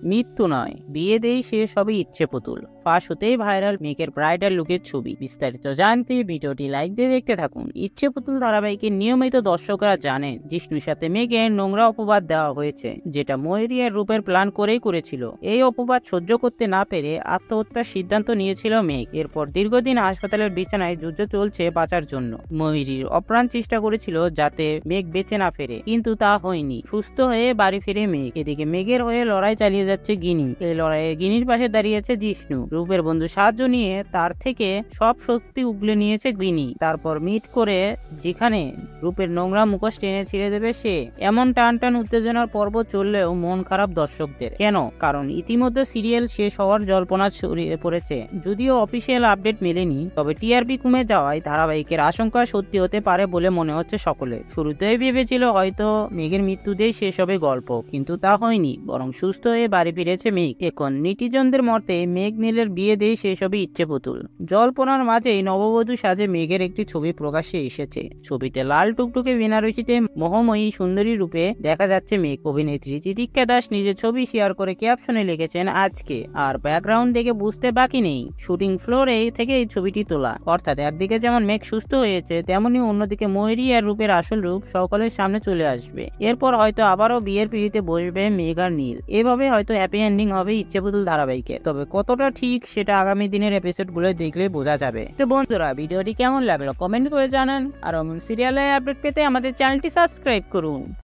মৃত্যু নয়, বিয়ে দেই শেষ হবে ইচ্ছে পুতুল। ফাঁস হতেই ভাইরাল মেঘের ব্রাইডাল লুকের ছবি। বিস্তারিত জানতে ভিডিওটি লাইক দিয়ে দেখতে থাকুন। ইচ্ছে পুতুল ধারাবাহিকের নিয়মিত দর্শকরা জানেন জিষ্ণুর সাথে মেঘের নোংরা অপবাদ দেওয়া হয়েছে, যেটা ময়ূরী আর রূপের প্ল্যান করেই করেছিল। এই অপবাদ সহ্য করতে না পেরে আত্মহত্যার সিদ্ধান্ত নিয়েছিল মেঘ। এরপর দীর্ঘদিন হাসপাতালের বিছানায় যুদ্ধ চলছে বাঁচার জন্য। ময়ূরীর অপ্রাণ চেষ্টা করেছিল যাতে মেঘ বেঁচে না ফেরে, কিন্তু তা হয়নি। সুস্থ হয়ে বাড়ি ফিরে মেঘ। এদিকে মেঘের হয়ে লড়াই চালিয়ে যাচ্ছে গিনি। এই লড়াইয়ে গিনির পাশে দাঁড়িয়েছে জিষ্ণু। রূপের বন্ধু সাহায্য নিয়ে তার থেকে সব শক্তি উগলে নিয়েছে গিনি। তারপর মিট করে যেখানে রূপের নোংরা মুখোশ টেনে ছিঁড়ে দেবে সে। এমন টান টান উত্তেজনার পর্ব চললেও মন খারাপ দর্শকদের। কেন? কারণ ইতিমধ্যে সিরিয়াল শেষ হওয়ার জল্পনা ছড়িয়ে পড়েছে। যদিও অফিসিয়াল আপডেট মেলেনি, তবে টিআরপি কমে যাওয়ায় ধারাবাহিকের আশঙ্কা সত্যি হতে পারে বলে মনে হচ্ছে সকলে। শুরুতেই ভেবেছিল হয়তো মেঘের মৃত্যুতেই শেষ হবে গল্প, কিন্তু তা হয়নি। বরং সুস্থ হয়ে বাড়ি ফিরেছে মেঘ। এখন নেটিজনদের মতে মেঘ নীলের বিয়ে দিয়ে শেষ হবে ইচ্ছে পুতুল। জল্পনার মাঝেই নববধূ সাজে মেঘের একটি ছবি প্রকাশ্যে এসেছে। ছবিতে লাল টুকটুকে বেনারসিতে মোহময়ী সুন্দরী রূপে দেখা যাচ্ছে মেঘ। অভিনেত্রী তিতিক্ষা দাস নিজের ছবি শেয়ার করে ক্যাপশনে লিখেছেন আজকে। আর ব্যাকগ্রাউন্ড দেখে বুঝতে বাকি নেই শুটিং ফ্লোরে থেকে এই ছবিটি তোলা। অর্থাৎ একদিকে যেমন মেঘ সুস্থ হয়েছে, তেমনি অন্যদিকে ময়ূরী আর রূপের আসল রূপ সকলের সামনে চলে আসবে। এরপর হয়তো আবারও বিয়ের পিড়িতে বসবে মেঘ আর নীল। এভাবে হয়তো হ্যাপি এন্ডিং হবে ইচ্ছে পুতুল ধারাবাহিকে। তবে কতটা ঠিক সেটা আগামী দিনের এপিসোড গুলো দেখলে বোঝা যাবে। তো বন্ধুরা, ভিডিওটি কেমন লাগলো কমেন্ট করে জানান। আর সিরিয়ালের আপডেট পেতে আমাদের চ্যানেলটি সাবস্ক্রাইব করুন।